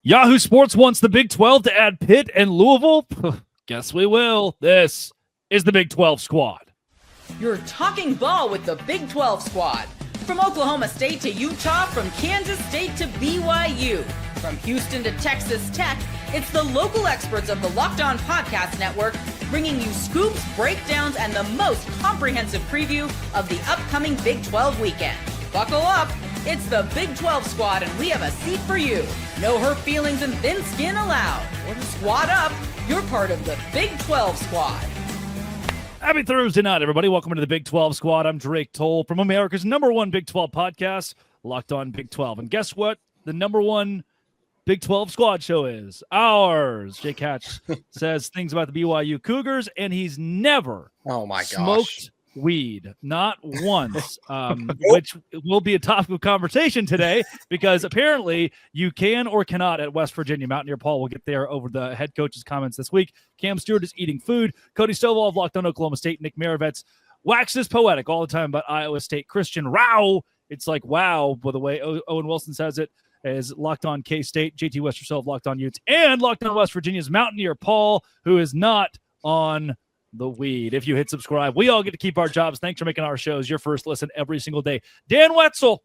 Yahoo Sports wants the Big 12 to add Pitt and Louisville. Guess we will. This is the Big 12 squad. You're talking ball with the Big 12 squad. From Oklahoma State to Utah, from Kansas State to BYU, from Houston to Texas Tech, it's the local experts of the Locked On Podcast Network bringing you scoops, breakdowns, and the most comprehensive preview of the upcoming Big 12 weekend. Buckle up. It's the Big 12 squad, and we have a seat for you. No hurt feelings and thin skin allowed. Squad up. You're part of the Big 12 squad. Happy Thursday night, everybody. Welcome to the Big 12 squad. I'm Drake Toll from America's #1 Big 12 podcast, Locked On Big 12. And guess what? The #1 Big 12 squad show is ours. Jake Hatch says things about the BYU Cougars, and he's never smoked weed, not once, which will be a topic of conversation today because apparently you can or cannot at West Virginia Mountaineer. Paul will get there over the head coach's comments this week. Cam Stewart is eating food. Cody Stovall of Locked On Oklahoma State. Nick Maravets waxes poetic all the time about Iowa State. Christian Rao, it's like wow, by the way Owen Wilson says it, is Locked On K-State. JT Westerfield of Locked On Utes, and Locked On West Virginia's Mountaineer Paul, who is not on the weed. If you hit subscribe, we all get to keep our jobs. Thanks for making our shows your first listen every single day. Dan Wetzel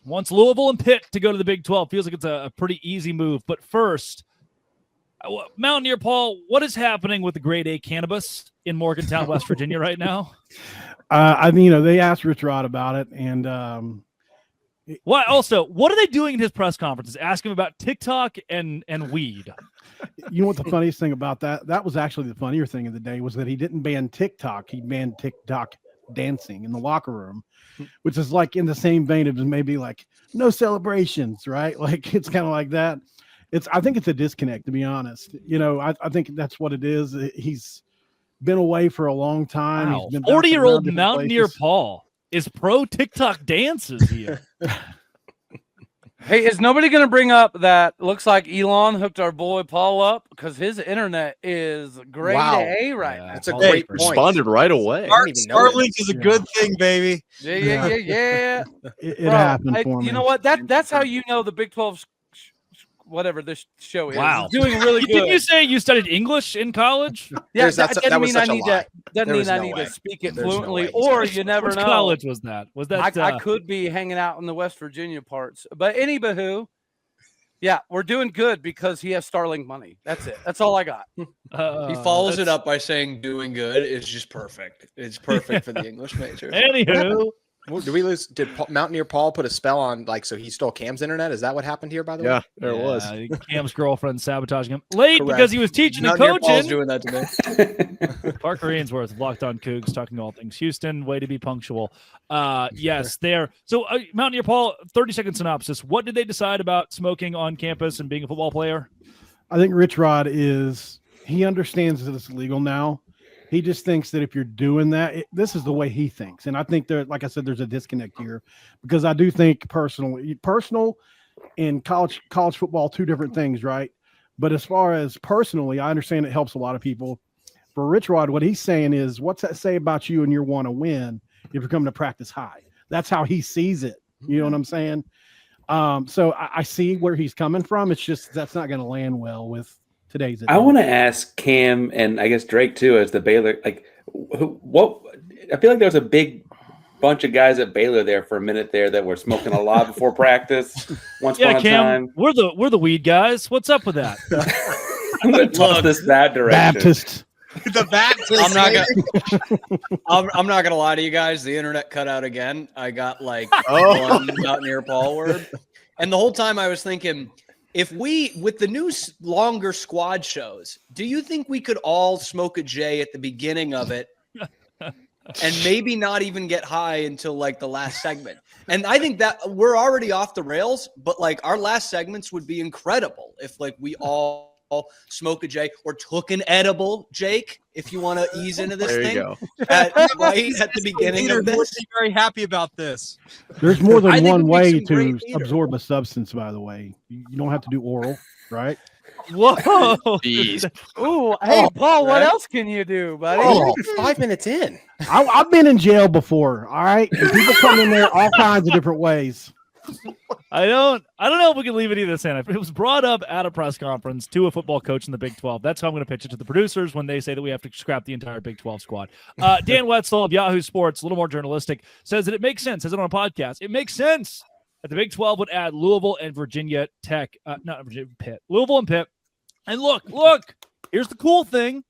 wants Louisville and Pitt to go to the Big 12. Feels like it's a pretty easy move. But first, Mountaineer Paul, what is happening with the grade A cannabis in Morgantown, West Virginia right now? They asked Rich Rod about it, and what are they doing in his press conferences? Ask him about TikTok and weed. You know what the funniest thing about that was actually the funnier thing of the day was that he didn't ban TikTok. He banned TikTok dancing in the locker room, which is like in the same vein of maybe like no celebrations, right? Like it's kind of like that. I think it's a disconnect, to be honest. I think that's what it is. He's been away for a long time. Wow. 40-year-old Mountaineer Paul is pro TikTok dances here. Hey, is nobody going to bring up that looks like Elon hooked our boy Paul up because his internet is grade A right now? That's a great point. Responded right away. Starlink is a good thing, baby. Yeah. It happened for me. You know what? That's how you know the Big 12, whatever this show is, wow, is doing really good. Didn't you say you studied English in college? Yeah, that doesn't mean I need to speak it fluently, or you never know. Which college was that? I could be hanging out in the West Virginia parts, but anywho, yeah, we're doing good because he has Starlink money. That's it. That's all I got. He follows it up by saying doing good is just perfect. It's perfect for the English major. Anywho. Did we lose? Did Mountaineer Paul put a spell on, so he stole Cam's internet? Is that what happened here, by the way? Yeah, there it was. Cam's girlfriend sabotaging him. Late Correct. because he was teaching Mountaineer and coaching. Paul's doing that today. Parker Ainsworth of Locked On Cougs talking all things Houston. Way to be punctual. Yes, there. So, Mountaineer Paul, 30-second synopsis. What did they decide about smoking on campus and being a football player? I think Rich Rod he understands that it's legal now. He just thinks that if you're doing that, this is the way he thinks. And I think like I said, there's a disconnect here because I do think personal and college football, two different things, right? But as far as personally, I understand it helps a lot of people. For Rich Rod, what he's saying is, what's that say about you and your want to win if you're coming to practice high? That's how he sees it. You know what I'm saying? So I see where he's coming from. It's just that's not going to land well with today's. I want to ask Cam and I guess Drake too, as the Baylor, what I feel like there was a big bunch of guys at Baylor there for a minute there that were smoking a lot before practice. Once upon a time, we're the weed guys. What's up with that? I'm going to toss this that direction. Baptist. The Baptist. I'm not gonna lie to you guys. The internet cut out again. I got one Mountaineer Paul word, and the whole time I was thinking, if with the new longer squad shows, do you think we could all smoke a J at the beginning of it and maybe not even get high until the last segment? And I think that we're already off the rails, but our last segments would be incredible if we all smoke a J or took an edible, Jake, if you want to ease into this thing. At the beginning of this. Would be very happy about this. There's more than one way to absorb a substance, by the way. You don't have to do oral, right? Whoa. Ooh, hey, Paul, what else can you do, buddy? Oh, 5 minutes in. I've been in jail before, all right? And people come in there all kinds of different ways. I don't know if we can leave any of this in. It was brought up at a press conference to a football coach in the Big 12. That's how I'm going to pitch it to the producers when they say that we have to scrap the entire Big 12 squad. Dan Wetzel of Yahoo Sports, a little more journalistic, says that it makes sense. Says it on a podcast. It makes sense that the Big 12 would add Louisville and Virginia Tech, not Virginia, Pitt. Louisville and Pitt. And look, here's the cool thing.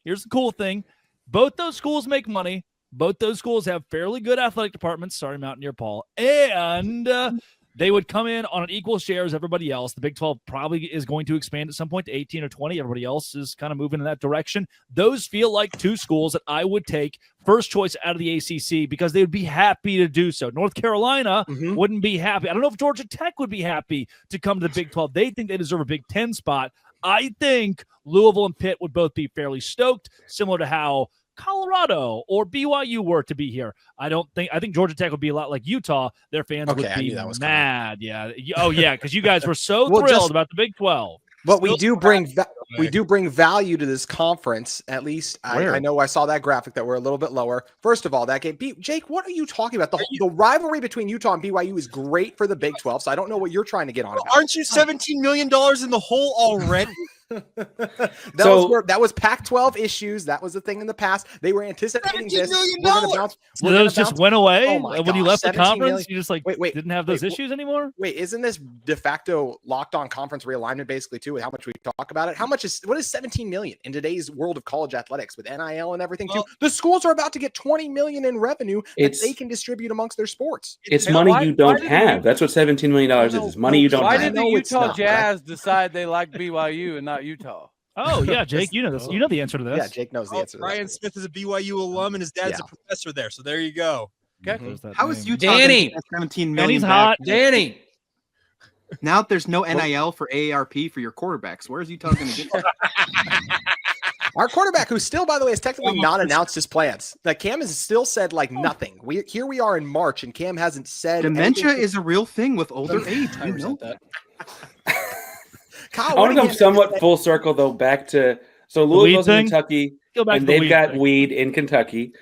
Both those schools make money. Both those schools have fairly good athletic departments. Sorry, Mountaineer Paul. And they would come in on an equal share as everybody else. The Big 12 probably is going to expand at some point to 18 or 20. Everybody else is kind of moving in that direction. Those feel like two schools that I would take first choice out of the ACC because they would be happy to do so. North Carolina wouldn't be happy. I don't know if Georgia Tech would be happy to come to the Big 12. They think they deserve a Big 10 spot. I think Louisville and Pitt would both be fairly stoked, similar to how Colorado or BYU were to be here. I think Georgia Tech would be a lot like Utah. Their fans would be mad. Yeah. Oh yeah. Cause you guys were so thrilled about the Big 12. But we do bring value to this conference. At least I know I saw that graphic that we're a little bit lower. First of all, that game, Jake, what are you talking about? The rivalry between Utah and BYU is great for the Big 12. So I don't know what you're trying to get on about. Aren't you $17 million in the hole already? that was Pac-12 issues. That was the thing in the past. They were anticipating this. So those just went away when you left the conference. Million. You just didn't have those issues anymore. Wait, isn't this de facto locked on conference realignment basically too? With how much we talk about it? What is 17 million in today's world of college athletics with NIL and everything too? The schools are about to get 20 million in revenue that they can distribute amongst their sports. It's money you don't have. That's what $17 million is. It's money you don't have. Why did the Utah Jazz decide they like BYU and not Utah? Oh yeah, Jake, you know this. You know the answer to this. Yeah, Jake knows the answer. Brian Smith is a BYU alum, and his dad's a professor there. So there you go. Okay. How is Utah Danny 17 million? Danny's hot. Danny. Now that there's no NIL for AARP for your quarterbacks, where's Utah going to get? Our quarterback, who still, by the way, has technically not announced his plans. Like Cam has still said nothing. Here we are in March, and Cam hasn't said. Dementia is a real thing with older age. You know that. Kyle, I want to go somewhat full circle though, back to Louisville's in Kentucky, and they've got weed in Kentucky.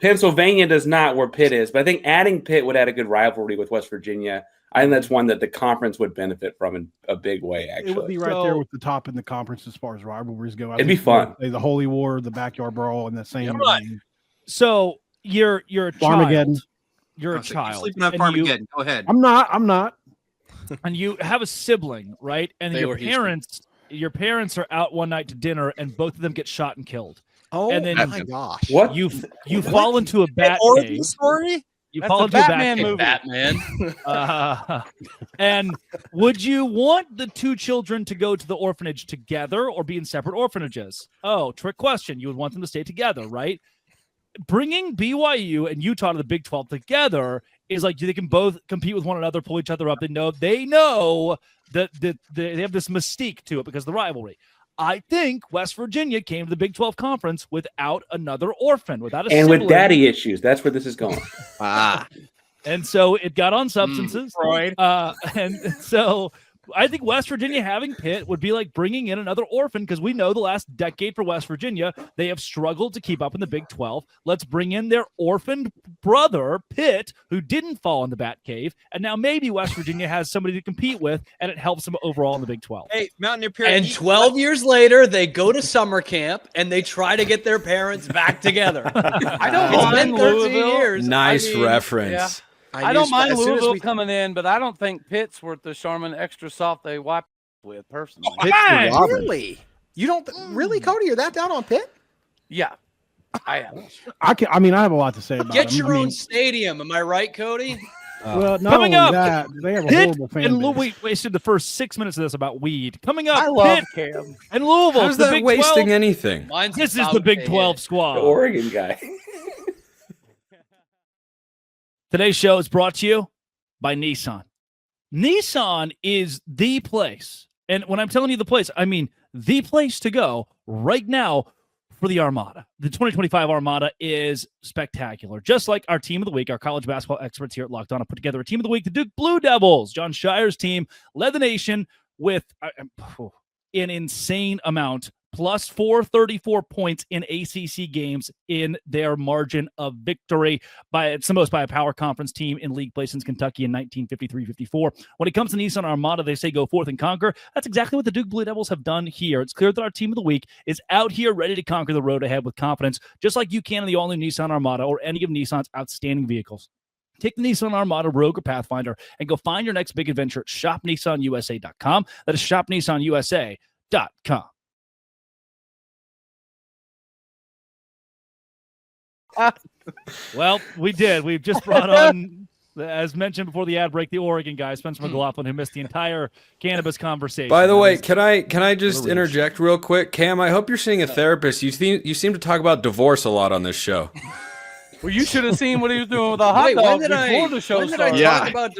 Pennsylvania does not, where Pitt is, but I think adding Pitt would add a good rivalry with West Virginia. I think that's one that the conference would benefit from in a big way. Actually, it would be right there with the top in the conference as far as rivalries go. It'd be fun. The Holy War, the Backyard Brawl, and the same. Game. So you're a child. You're a child. Sleeping on Farmageddon. Go ahead. I'm not. And you have a sibling, right? And your parents are out one night to dinner, and both of them get shot and killed. Oh, and then my gosh! What you fall into a bat cave. Story? You That's fall a into Batman a movie. Batman. And would you want the two children to go to the orphanage together or be in separate orphanages? Oh, trick question. You would want them to stay together, right? Bringing BYU and Utah to the Big 12 together is like they can both compete with one another, pull each other up. They know that they have this mystique to it because of the rivalry. I think West Virginia came to the Big 12 conference without another orphan, without a sibling. With daddy issues. That's where this is going. And so it got on substances. And so I think West Virginia having Pitt would be like bringing in another orphan because we know the last decade for West Virginia, they have struggled to keep up in the Big 12. Let's bring in their orphaned brother, Pitt, who didn't fall in the bat cave. And now maybe West Virginia has somebody to compete with, and it helps them overall in the Big 12. Hey, Mountaineer And 12 years later, they go to summer camp, and they try to get their parents back together. I don't It's mind been 13 Louisville. years. Nice I mean, reference. Yeah. I don't mind Louisville coming in, but I don't think Pitt's worth the Charmin extra soft they wipe with personally. Really? You don't really, Cody? You're that down on Pitt? Yeah, I am. I have a lot to say about Get them. your own stadium. Am I right, Cody? Well, not Coming only up, that, they have a Pitt horrible fan and base. we wasted the first 6 minutes of this about weed. Coming up, I love Pitt Cam. and Louisville. How's the that Big wasting 12. anything? Mine's This is about the Big to 12 hit. squad. The Oregon guy. Today's show is brought to you by Nissan. Nissan is the place. And when I'm telling you the place, I mean the place to go right now for the Armada. The 2025 Armada is spectacular. Just like our team of the week, our college basketball experts here at Locked On have put together a team of the week, the Duke Blue Devils. John Shire's team led the nation with an insane amount plus 434 points in ACC games in their margin of victory. It's the most by a power conference team in league play since Kentucky in 1953-54. When it comes to Nissan Armada, they say go forth and conquer. That's exactly what the Duke Blue Devils have done here. It's clear that our team of the week is out here ready to conquer the road ahead with confidence, just like you can in the all-new Nissan Armada or any of Nissan's outstanding vehicles. Take the Nissan Armada, Rogue, or Pathfinder and go find your next big adventure at shopnissanusa.com. That is shopnissanusa.com. Well, we did. We've just brought on, as mentioned before the ad break, the Oregon guy, Spencer McLaughlin, who missed the entire cannabis conversation. By the way, can I just interject real quick? Cam, I hope you're seeing a therapist. You seem to talk about divorce a lot on this show. Well, you should have seen what he was doing with the hot dog before the show started. Talk about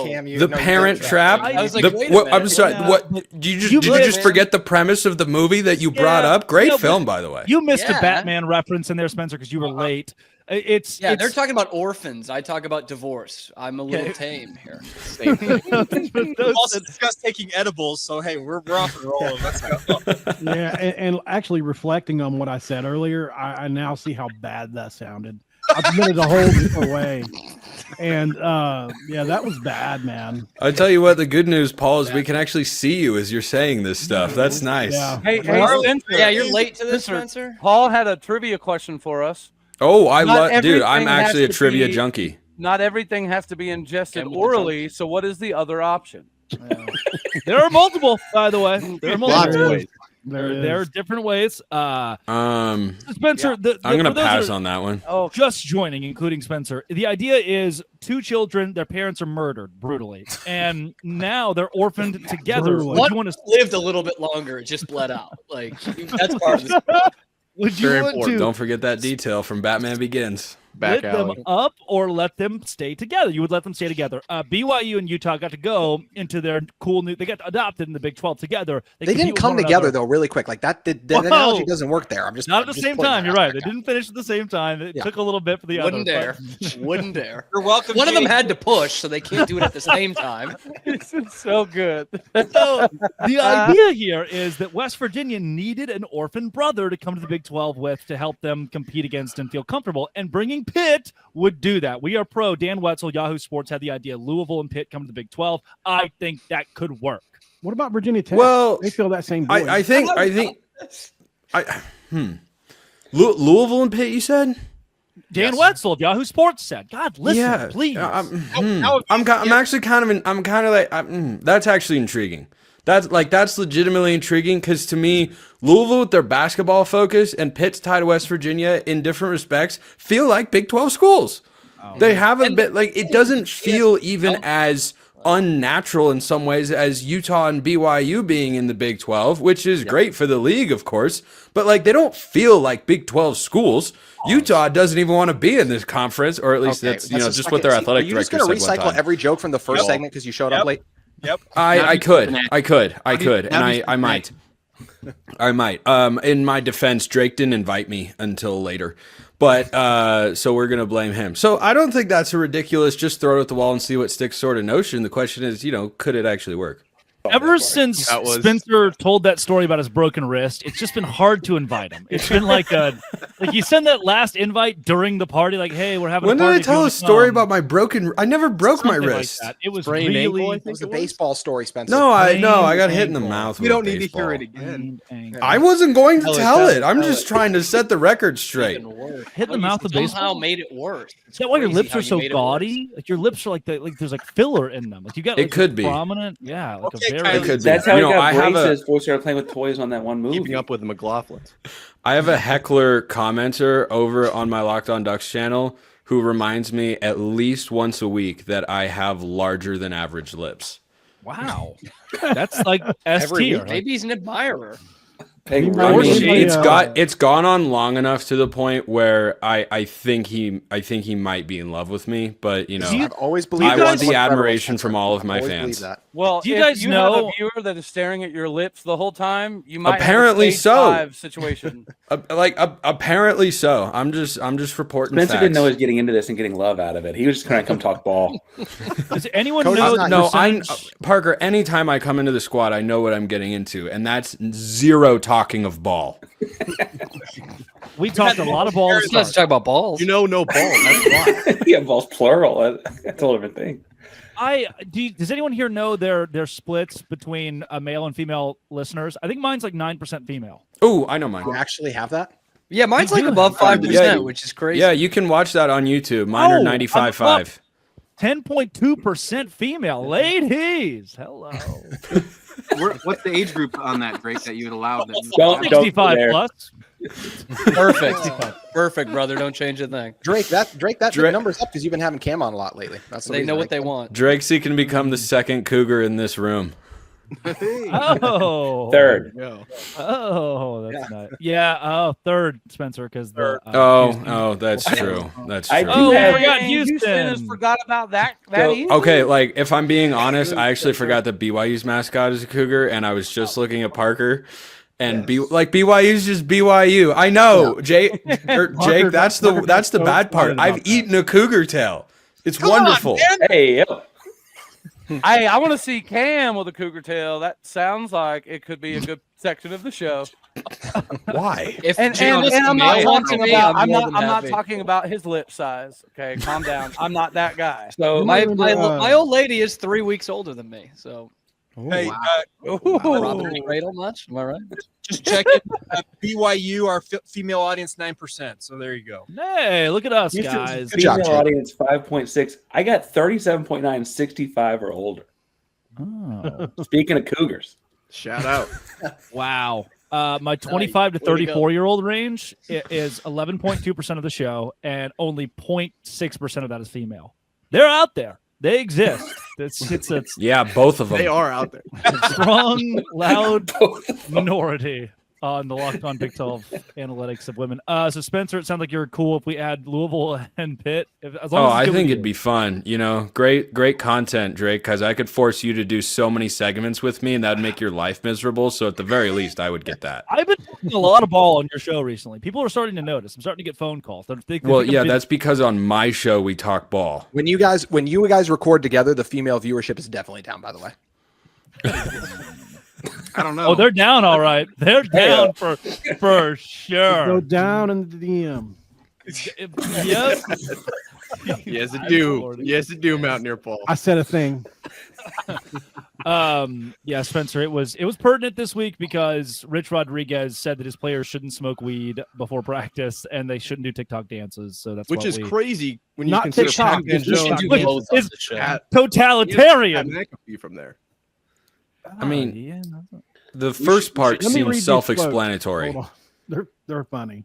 Cam, the Parent Trap. I was like, wait a minute. I'm sorry. What did you just forget the premise of the movie that you brought up? Great film, by the way. You missed a Batman reference in there, Spencer, because you were late. They're talking about orphans. I talk about divorce. I'm a little tame here. We also discussed taking edibles, so hey, we're off and rolling. Let's go. Yeah, and actually reflecting on what I said earlier, I now see how bad that sounded. I presented a whole different way. And that was bad, man. I tell you what, the good news, Paul, is we can actually see you as you're saying this stuff. That's nice. Yeah. Hey, Spencer. You're late to this, Spencer. Paul had a trivia question for us. Oh, dude, I'm actually a trivia junkie. Not everything has to be ingested orally. So what is the other option? There are multiple, by the way. There are multiple ways. There are different ways. Spencer, I'm going to pass on that one. Oh, just joining, including Spencer. The idea is two children, their parents are murdered brutally, and now they're orphaned together. One lived a little bit longer. It just bled out. Like that's part of the Would you want to Don't forget that detail from Batman Begins. Split them up or let them stay together? You would let them stay together. BYU and Utah got to go into their cool new. They got adopted in the Big 12 together. They didn't come together though, really quick. Like that. The analogy doesn't work there. I'm just not at the same time. You're right. They didn't finish at the same time. It took a little bit for the other. Wouldn't dare. You're welcome. One of them had to push, so they can't do it at the same time. This is so good. So the idea here is that West Virginia needed an orphan brother to come to the Big 12 with to help them compete against and feel comfortable, and bringing Pitt would do that. We are pro. Dan Wetzel, Yahoo Sports, had the idea Louisville and Pitt come to the Big 12. I think that could work. What about Virginia Tech? Well, they feel that same. I think. Louisville and Pitt. You said. Dan Wetzel of Yahoo Sports said, "God, listen, please." I'm actually kind of like that's actually intriguing. That's legitimately intriguing because to me, Louisville with their basketball focus and Pitt's tied to West Virginia in different respects feel like Big 12 schools. They have a bit like it doesn't feel even as unnatural in some ways as Utah and BYU being in the Big 12, which is great for the league, of course. But like they don't feel like Big 12 schools. Utah doesn't even want to be in this conference, or at least that's just what their athletic director said. Are you just going to recycle every joke from the first segment because you showed up late? Yep. I could, and I might. In my defense, Drake didn't invite me until later, but so we're gonna blame him. So I don't think that's a ridiculous just throw it at the wall and see what sticks sort of notion. The question is, could it actually work? Ever since Spencer told that story about his broken wrist, it's just been hard to invite him. It's been like you send that last invite during the party, like, hey, we're having a party. When did I tell a story about my broken? I never broke my wrist. Like it was Brain really. Ankle, it was a baseball story, Spencer. No, I got hit in the mouth. We don't need to hear it again. I wasn't going to tell it. I'm just trying to set the record straight. Hit in the mouth of baseball somehow made it worse. Is that why your lips are so gaudy? Like your lips are like there's like filler in them. Like you got. Like, it could be prominent. Yeah. Like it could be. That's how he got braces before we started playing with toys on that one movie. Keeping up with the McLaughlins. I have a heckler commenter over on my Locked On Ducks channel who reminds me at least once a week that I have larger than average lips. Wow. That's like S tier. Maybe he's an admirer. I mean, it's gone on long enough to the point where I think he might be in love with me, but I've always believed I want the admiration from all of my fans. Well, do you guys know have a viewer that is staring at your lips the whole time? You might apparently have a stage 5 so situation. Apparently so. I'm just reporting. Spencer facts. didn't know he was getting into this and getting love out of it. He was just trying to come talk ball. Does anyone Coach, know? No, Parker. Anytime I come into the squad, I know what I'm getting into, and that's zero talking of ball. We talked a lot of balls. Let's talk about balls. No ball. That's why. Yeah, balls plural. That's a whole different thing. Does anyone here know their splits between male and female listeners? I think mine's like 9% female. Oh, I know mine. You actually have that? Yeah, mine's like above 5%, Yeah. which is crazy. Yeah, you can watch that on YouTube. Mine are 95.5. 10.2% female. Ladies, hello. What's the age group on that, Drake, that you would allow? Don't 65 go plus. Perfect, brother. Don't change a thing. Drake, number's up because you've been having Cam on a lot lately. That's the They reason know I what they think. want. Drakesy can become the second cougar in this room. Oh, Third. Oh, that's nice. Yeah, third, Spencer, because the That's true. That's I true. do Oh, we have- forgot Houston has Houston. forgot about that. Okay, like if I'm being honest, I actually forgot that BYU's mascot is a cougar, and I was just looking at Parker, and BYU's just BYU. I know, Jake. That's the bad part. I've eaten a cougar tail. It's wonderful. Hey, yo. I want to see Cam with a cougar tail. That sounds like it could be a good section of the show. Why? If And Jim was I'm to not mail one talking to me, about. I'm more not. than I'm not happy. talking about his lip size. Okay, calm down. I'm not that guy. So my old lady is 3 weeks older than me. So Hey, Robin Cradle much? Am I right? just checking. BYU, our female audience, 9%. So there you go. Hey, look at us, guys. Good job, Female Jake. audience 5.6. I got 37.9, 65 or older. Oh, Speaking of cougars. Shout out. wow. My 25 to 34-year-old range is 11.2% of the show, and only 0.6% of that is female. They're out there. They exist. It's Yeah, both of them. They are out there. a strong, loud minority on the Locked On Big 12 analytics of women. So Spencer, it sounds like you're cool if we add Louisville and Pitt. I think it'd be fun. You know, great content, Drake, because I could force you to do so many segments with me, and that'd make your life miserable. So at the very least, I would get that. I've been talking a lot of ball on your show recently. People are starting to notice. I'm starting to get phone calls. That's because on my show we talk ball. When you guys record together, the female viewership is definitely down, by the way. I don't know. Oh, they're down, all right. They're down for Go sure. down in the DM. Yep. Yes, it do. Yes, it do, Mountaineer Paul. I said a thing. Yeah, Spencer, it was pertinent this week because Rich Rodriguez said that his players shouldn't smoke weed before practice and they shouldn't do TikTok dances. So that's Which is crazy when you Not consider TikTok, Pac-Man it's just Jones TikTok. being Which is at- totalitarian. that could be from there. I mean, yeah. the first part Let me read seems these self-explanatory. quotes. Hold on. They're funny.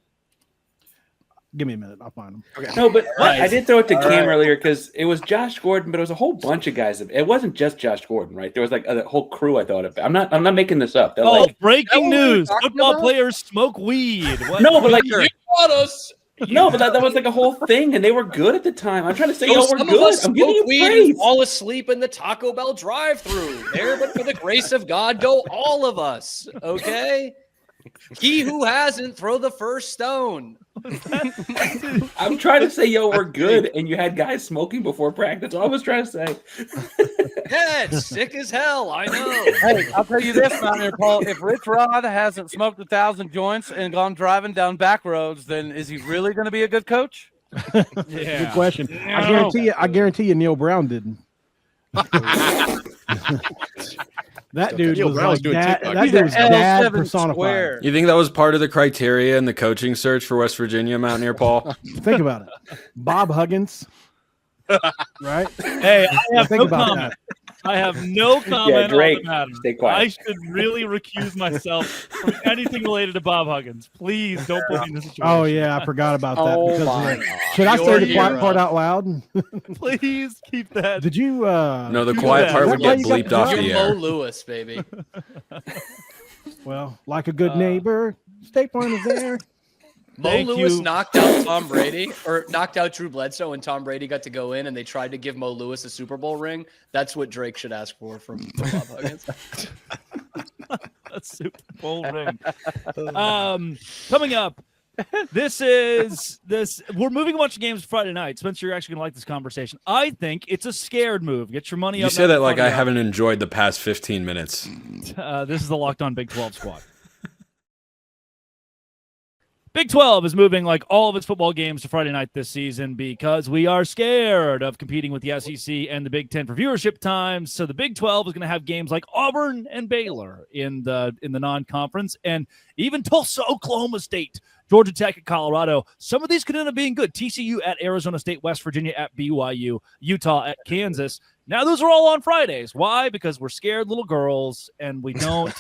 Give me a minute. I'll find them. Okay. No, but I did throw it to Cam earlier because it was Josh Gordon, but it was a whole bunch of guys. It wasn't just Josh Gordon, right? There was like a whole crew. I thought of. I'm not making this up. They're Oh, like, breaking what we were news! talking Football about? players smoke weed. What? no, but like You taught us. no, but that was like a whole thing, and they were good at the time. I'm trying to say, So we're some of good. us I'm giving smoke you weed praise. and fall asleep in the Taco Bell drive-through. There, but for the grace of God, go all of us. Okay. He who hasn't, throw the first stone. I'm trying to say, we're good, and you had guys smoking before practice. That's all I was trying to say. Yeah, it's sick as hell. I know. Hey, I'll tell you this, Mountaineer Paul. If Rich Rod hasn't smoked 1,000 joints and gone driving down back roads, then is he really going to be a good coach? Good question. I guarantee you Neil Brown didn't. That dude Neil was Brown was like doing dad. TikTok. That He's dude an was dad L7 personified. square. You think that was part of the criteria in the coaching search for West Virginia Mountaineer, Paul? Think about it. Bob Huggins. Right? Hey, I have Think no about comment. I have no comment Drake, on the matter. stay quiet. I should really recuse myself from anything related to Bob Huggins. Please don't put me in this situation. Oh yeah, I forgot about that. Oh because my of that. God. Should I say Your the quiet hero. part out loud? Please keep that. Did you? No, the do quiet that. part Is would that why get you got bleeped the off job? the You're Mo air. Lewis, baby. Well, like a good neighbor, State Farm is there. Mo Thank Lewis you. knocked out Tom Brady, or knocked out Drew Bledsoe, and Tom Brady got to go in, and they tried to give Mo Lewis a Super Bowl ring. That's what Drake should ask for from Bob Huggins. A Super Bowl ring. Coming up, we're moving a bunch of games Friday night. Spencer, you're actually gonna like this conversation. I think it's a scared move. Get your money up. You say that like I haven't enjoyed the past 15 minutes. This is the Locked On Big 12 squad. Big 12 is moving like all of its football games to Friday night this season because we are scared of competing with the SEC and the Big 10 for viewership times. So the Big 12 is going to have games like Auburn and Baylor in the non-conference, and even Tulsa, Oklahoma State, Georgia Tech at Colorado. Some of these could end up being good. TCU at Arizona State, West Virginia at BYU, Utah at Kansas. Now those are all on Fridays. Why? Because we're scared little girls, and we don't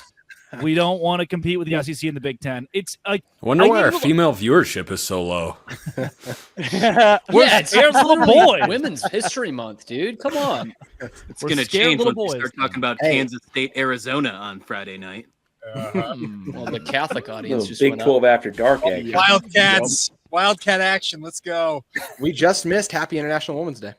want to compete with the SEC and the Big Ten. It's like I wonder why our female viewership is so low. It's little boy. Women's History Month, dude. Come on. It's going to change when we start talking about Kansas State, Arizona on Friday night. Well, the Catholic audience just Big went 12 up. after dark action. Wildcat action. Let's go. We just missed Happy International Women's Day.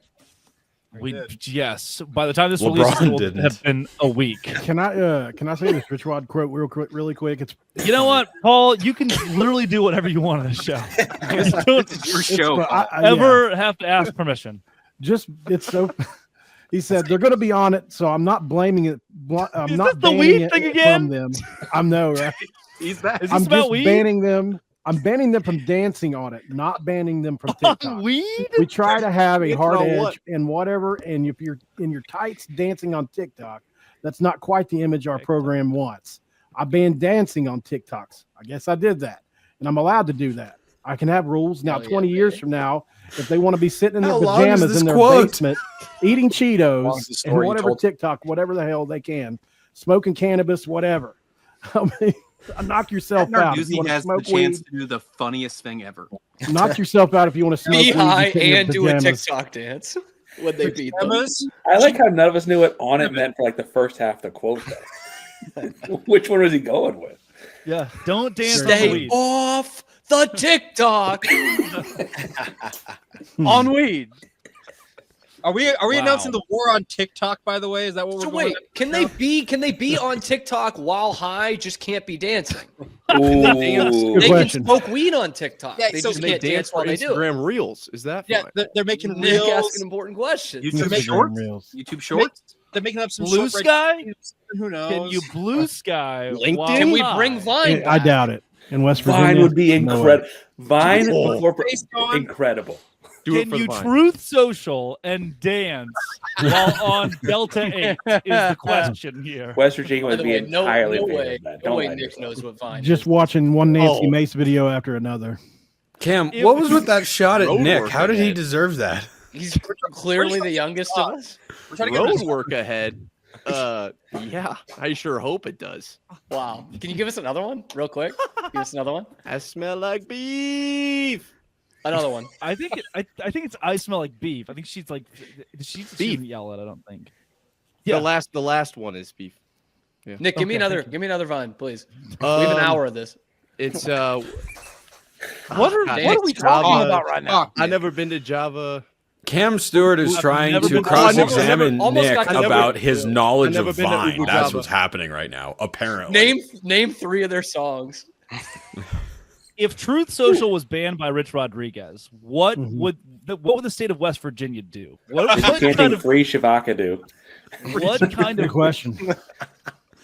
Yes. By the time this LeBron releases, it will didn't. have been a week. Can I say this Rich Rod quote really quick? It's You know what, Paul? You can literally do whatever you want on the show. You don't Your show. ever have to ask permission. It's so. He said they're going to be on it, so I'm not blaming it. I'm Is not this the banning weed it thing again? from them. I know, right? He's back. Is this I'm about just weed? banning them. I'm banning them from dancing on it, not banning them from TikTok. Weed? We try to have a It's hard on edge what? and whatever. And if you're in your tights dancing on TikTok, that's not quite the image our program wants. I banned dancing on TikToks. I guess I did that, and I'm allowed to do that. I can have rules now. 20 years from now, if they want to be sitting in their How long is pajamas this in their quote? basement, eating Long is the Cheetos and story you whatever told? TikTok, whatever the hell they can, smoking cannabis, whatever. I mean, knock yourself out. If you Narduzzi want to has the smoke chance weed, to do the funniest thing ever. knock yourself out if you want to smoke Be weed. high sit in your and do a pajamas. TikTok dance. Would they beat them? I like how none of us knew what on it meant for like the first half of the quote. Though. Which one was he going with? Yeah. Don't dance on Stay weed. off the TikTok. On weed. Are we Wow. announcing the war on TikTok? By the way, is that what we're So going? wait, can they be on TikTok while high? Just can't be dancing. Ooh. Good They question. can smoke weed on TikTok. Yeah, they so just they can't dance while they do it. Reels. Is that Yeah, fine? they're making Nick reels. asking important questions. YouTube Instagram Shorts? Reels. YouTube Shorts? They're making up some Blue short sky? videos. Who knows? Can you blue sky? LinkedIn? while Can we high? bring Vine? I back? doubt it. In West Virginia, Vine would be no way. incredible. Vine before Based on- incredible. Do it Can for you the Vine. truth social and dance while on Delta 8 is the question here. West Virginia By would the be way, entirely no favored way, of that. no Don't way lie to Nick yourself. knows what Vine Just is. watching one Nancy Oh. Mace video after another. Cam, It what was- was with that shot at Road Nick? work How did he ahead. deserve that? He's clearly the youngest of us. We're trying to get rid Road of work ahead. Yeah, I sure hope it does. Wow. Can you give us another one real quick? Give us another one. I smell like beef. Another one. I think it's I smell like beef. I think she's like she Beef. didn't yell it. I don't think. Yeah. The last one is beef. Yeah. Nick, give me Okay, another. thank you. Give me another Vine, please. We have an hour of this. It's What are, God, what are we it's talking Java. about right now? I never been to Java. Cam Stewart is I've trying never to been to- cross-examine almost Nick got- I never- about his knowledge never of been to Vine. Ubu That's Java. what's happening right now, apparently. Name three of their songs. If Truth Social was banned by Rich Rodriguez, what Mhm. would the state of West Virginia do? What Can't kind think of free Shavaka do. what kind Good of question.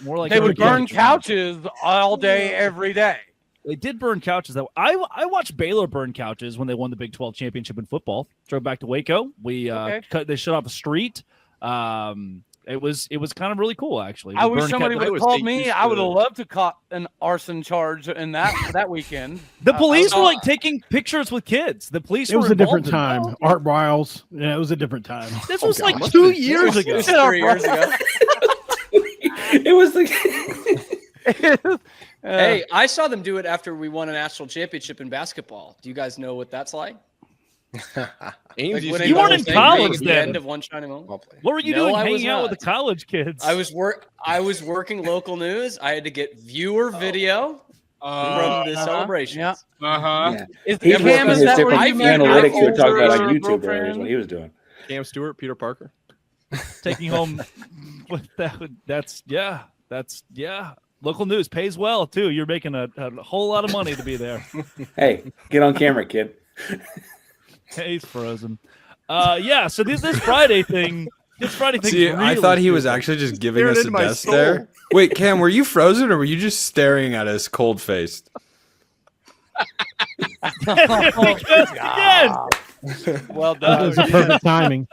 more like They would burn organic- couches all day, every day. They did burn couches though. I watched Baylor burn couches when they won the Big 12 championship in football. Drove back to Waco. We they shut off a street. It was kind of really cool actually. I We wish burned somebody cat- would have was called they me. used I would have to- loved to caught an arson charge in that weekend. The police I- were like taking pictures with kids. The police It was were a different involved in time. Art Briles. Yeah, it was a different time. This was like God. 2 years ago. It was 3 years ago. It was like Hey, I saw them do it after we won a national championship in basketball. Do you guys know what that's like? Ames used when to it You do weren't the in same college at thing. the then. end of one shining moment. Well played. What were you No, doing I was hanging out with not. the college kids? I was working local news. I had to get viewer video from the celebrations. Yeah. Uh-huh. Is he's Cam, working is his that where different you met analytics we were iPhones talking about for on your YouTube earlier. Is girlfriend? what he was doing. Cam Stewart, Peter Parker. Taking home with that. That's local news pays well too. You're making a whole lot of money to be there. Hey, get on camera, kid. He's frozen. Yeah. So this Friday thing. This Friday thing. See, I thought he was actually just giving Staring us a into my death soul. stare. Wait, Cam, were you frozen or were you just staring at us cold-faced? Again. Well That done. was a perfect timing.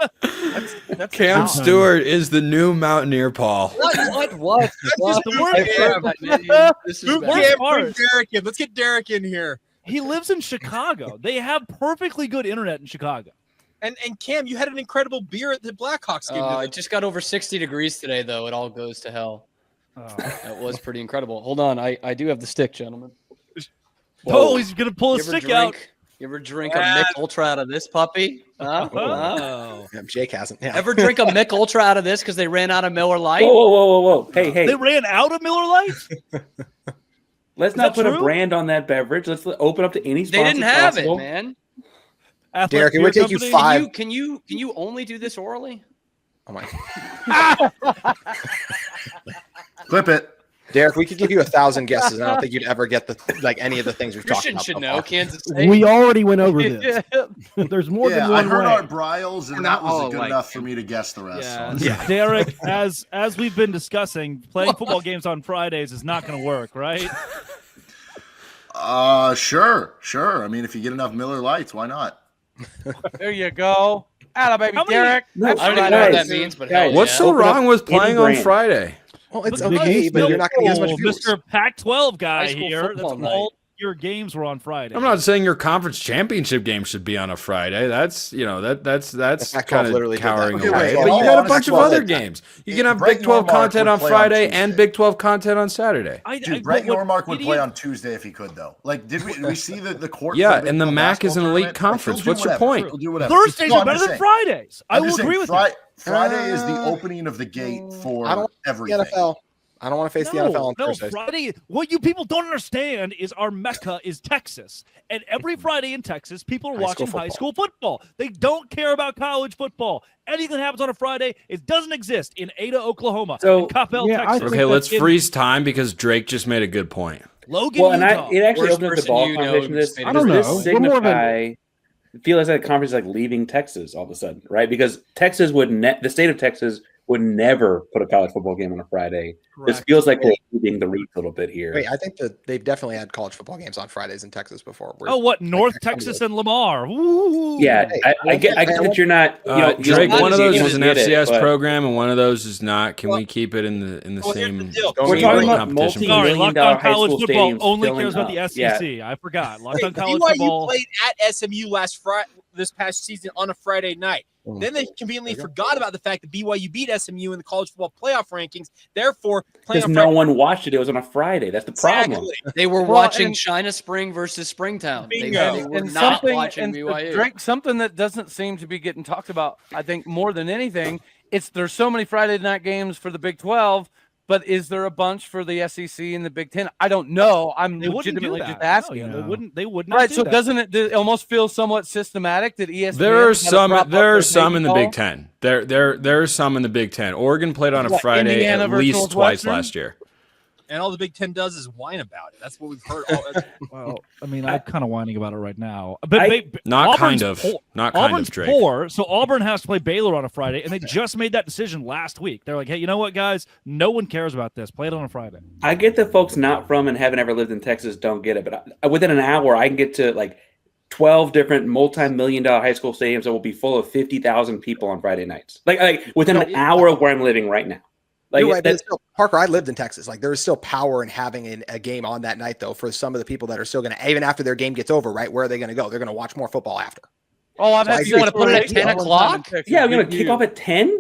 That's Cam Stewart is the new Mountaineer, Paul. What? That's just the word. This is Move bad. Cam, bring Derek in. Let's get Derek in here. He lives in Chicago. They have perfectly good internet in Chicago. And Cam, you had an incredible beer at the Blackhawks game. It just got over 60 degrees today, though. It all goes to hell. Oh. That was pretty incredible. Hold on. I do have the stick, gentlemen. Oh, he's going to pull a You ever stick out. You ever drink a Mick Ultra out of this puppy? Huh? Oh. Yeah, Jake hasn't. Yeah. Ever drink a Mick Ultra out of this because they ran out of Miller Lite? Whoa. Hey. They ran out of Miller Lights? Let's Is not that put true? a brand on that beverage. Let's open up to any They sponsor didn't have possible. it, man. Athletic Derek, it Beer would take you Company? 5. Can you only do this orally? Oh my. Clip it. Derek, we could give you 1,000 guesses. I don't think you'd ever get any of the things we've talked Christian about. should so know. far. Kansas State. We already went over this. There's more Yeah, than I one heard way. Art Briles, and that was good enough for me to guess the rest. Yeah. So. Yeah. Derek, as we've been discussing, playing football games on Fridays is not going to work, right? Sure. I mean, if you get enough Miller Lights, why not? There you go. Atta baby, How many- Derek. I don't even know what that means, but hell What's yeah. so Open up wrong with any playing on brand. Friday? Well, it's Big okay, East, but you're not going to get as much Oh, views. Mr. Pac-12 guy High school here. That's football night. all your games were on Friday. I'm not saying your conference championship game should be on a Friday. That's Pac-12 kind literally of did that. cowering Okay, away. wait, But well, you got a honest bunch of well, other that- games. You can have Brett Big 12 Yormark content would on play on Friday and Tuesday. Big 12 content on Saturday. Dude, Brett Yormark would play on Tuesday if he could, though. Like, did we see the court? Yeah, for Big and the 12 MAC is an basketball elite tournament? conference. Like, he'll do What's your whatever. point? He'll do whatever. Thursdays No, are I'm better just than saying. Fridays. I I'm will just agree saying, with you. Friday is the opening of the gate for I don't everything. The NFL. I don't want to face the NFL on Thursdays. Friday. What you people don't understand is our mecca is Texas, and every Friday in Texas, people are watching high school football. They don't care about college football. Anything that happens on a Friday, it doesn't exist in Ada, Oklahoma. So- in Coppell, Yeah, I Texas. think Okay, let's in freeze time because Drake just made a good point. Logan, Well, and Utah. it actually Worst opens up the person ball you know conversation. who's This made I don't does know. this We're more of a- signify? It feels like the conference is like leaving Texas all of a sudden, right? Because Texas would the state of Texas would never put a college football game on a Friday. This Correct. feels like we're leaving the reach a little bit here. Wait, I think that they've definitely had college football games on Fridays in Texas before. Oh, what? North like, Texas and Lamar. Ooh. Yeah, I get that you're not. You know, Drake, you're one of not those as is an good at it, FCS but- program, and one of those is not. Can we keep it in the Well, here's same? the deal. We're same talking about competition? Sorry, multi-million Locked dollar On high College school Football stadiums only filling cares about up. the SEC. I forgot. Locked On Hey, College BYU Football. played at SMU this past season on a Friday night. Then they conveniently forgot about the fact that BYU beat SMU in the college football playoff rankings. Therefore, playing Because on no Friday. one watched it. It was on a Friday. That's the problem. Exactly. They were Well, watching and- China Spring versus Springtown. They Bingo. were And not something, watching and BYU. Drake, something that doesn't seem to be getting talked about, I think, more than anything, there's so many Friday night games for the Big 12, but is there a bunch for the SEC and the Big 10? I don't know. I'm They wouldn't do legitimately that. just No, asking. yeah, No. They would not Right, do so that. doesn't it almost feel somewhat systematic that ESPN There are gotta some. prop up There their are some in the baby Big Ten. There are some in the Big Ten. Oregon played on a What, Friday Indiana at versus least twice Northwestern? last year. And all the Big Ten does is whine about it. That's what we've heard. Well, I mean, I'm kind of whining about it right now. But Not Auburn's kind of. poor. Not kind Auburn's of, Drake. poor, so Auburn has to play Baylor on a Friday, and they just made that decision last week. They're like, hey, you know what, guys? No one cares about this. Play it on a Friday. I get that folks not from and haven't ever lived in Texas don't get it, but within an hour, I can get to like 12 different multi-million-dollar high school stadiums that will be full of 50,000 people on Friday nights. Like within an hour of where I'm living right now. Like You're right, but that's, it's still, Parker, I lived in Texas. Like, there is still power in having a game on that night, though, for some of the people that are still going to, even after their game gets over, right? Where are they going to go? They're going to watch more football after. Oh, I've So had I You want to put it at 10 all the time in o'clock? Texas. yeah, I'm going to Big kick U. off at 10.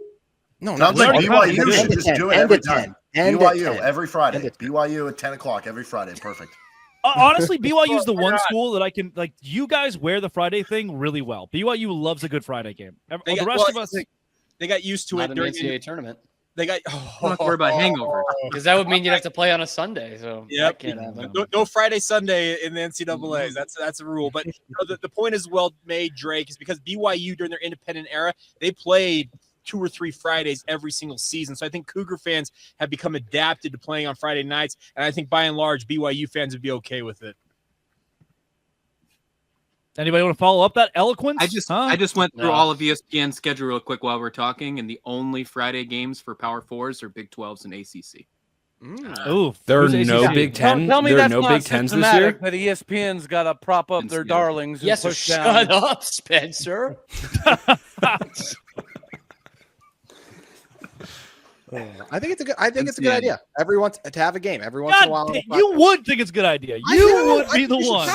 No, Sounds not like like BYU should just do it every time. And BYU every And Friday. at 10. BYU at 10 o'clock every Friday. Perfect. Honestly, BYU is the one school that I can like. You guys wear the Friday thing really well. BYU loves a good Friday game. They The got- rest well, of us, they got used to Not it an during NCAA tournament. They got I'm not worried about hangover. Because that would mean you'd have to play on a Sunday. So Yep. that can't happen. No Friday, Sunday in the NCAAs. That's a rule. But you know, the point is well made, Drake, is because BYU during their independent era, they played 2 or 3 Fridays every single season. So I think Cougar fans have become adapted to playing on Friday nights, and I think by and large BYU fans would be okay with it. anybody want to follow up that eloquence? I just went through No. all of ESPN's schedule real quick while we're talking, and the only Friday games for Power Fours are Big 12s and ACC. Ooh, There are who's no ACC? Big Ten. Tell me There are that's no not Big Tens this systematic year. that ESPN's got to prop up their darlings. And Yes, so push shut down. up, Spencer. I think it's a good idea. Everyone's to have a game every once in a while. God, you would think it's a good idea. You would be the one.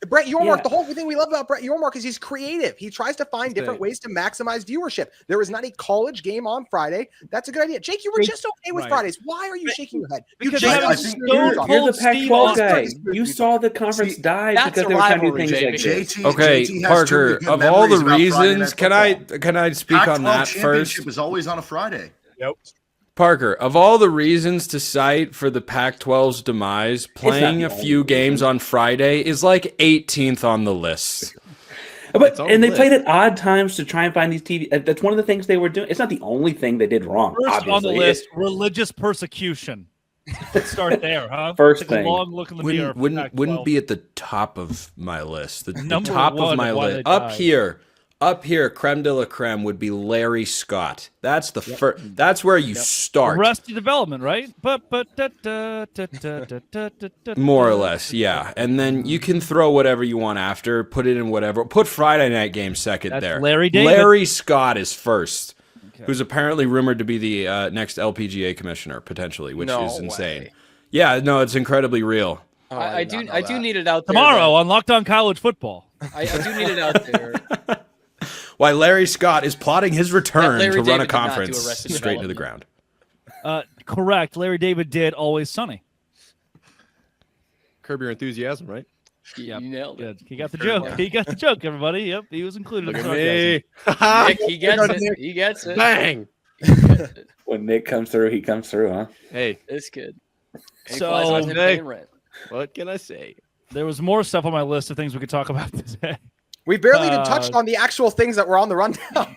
Brett Yormark, the whole thing we love about Brett Yormark is he's creative. He tries to find different ways to maximize viewership. There is not a college game on Friday. That's a good idea. Jake, you were just okay with Fridays. Why are you shaking your head? Because you I just think You're the Pac-12 guy. You saw the conference die that's because a they were trying to do rivalry, things like this. Okay, JT has Parker. two good Of all the memories about Friday reasons, Night can I speak on Pac-12 that championship first? is always on a Friday. Yep. Parker, of all the reasons to cite for the Pac-12's demise, playing a few games on Friday is like 18th on the list. But and they played at odd times to try and find these TV. That's one of the things they were doing. It's not the only thing they did wrong. First on the obviously. list, religious persecution. Let's start there, huh? First Take thing. a long look in the mirror. Wouldn't be at the top of my list. The Number top one of my of why list. they died. Up here, creme de la creme would be Larry Scott. That's the first. That's where you start. Rusty development, right? More or less, yeah. And then you can throw whatever you want after. Put it in whatever. Put Friday night game second That's there. Larry David. Larry Scott is first, who's apparently rumored to be the next LPGA commissioner potentially, which is insane. Yeah, no, it's incredibly real. I do need it out there. Tomorrow on Locked On College Football. I do need it out there. Why Larry Scott is plotting his return Larry to run David a did not do conference Arrested straight into the ground. Correct. Larry David did Always Sunny. Curb Your Enthusiasm, right? Yep. You nailed it. Good. He got the joke. He got the joke, everybody. Yep, he was included. Look in at the me. Nick, he gets it. He gets it. Bang. When Nick comes through, he comes through, huh? Hey, It's good. He So- flies on him Hey. paying rent. what can I say? There was more stuff on my list of things we could talk about today. We barely even touched on the actual things that were on the rundown.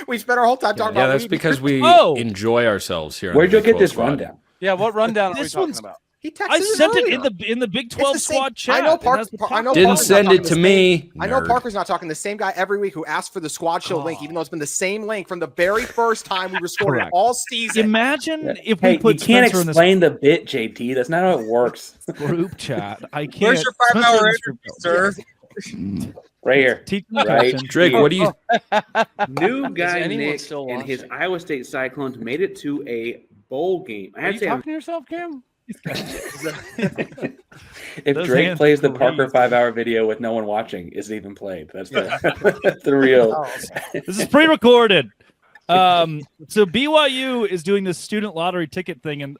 We spent our whole time talking Yeah, about that's weed. because we Oh! enjoy ourselves here. on Where'd the you Big get this 12 squad. rundown? Yeah, what rundown are we This talking one's- about? He texted I us sent it earlier. in the Big 12 It's the same- squad chat. I know It Parker. has the I know Didn't Parker's not send talking it the to same- me. I know nerd. Parker's not talking. The same guy every week who asks for the squad show link, even though it's been the same link from the very first time we restored it Correct. all season. Imagine if Hey, we put you can't Spencer in this explain the bit, JT. That's not how it works. group chat. I can't. Where's your 5-hour interview, sir? Right here. Teach me Right. question. Drake, what do you? New guy anyone Nick still and watch his it? Iowa State Cyclones made it to a bowl game. I Are had you to say, talking to yourself, Cam? if Those Drake hands plays the are Parker pleased. 5-hour video with no one watching, isn't even played. That's the, that's the real. This is pre-recorded. So BYU is doing this student lottery ticket thing, and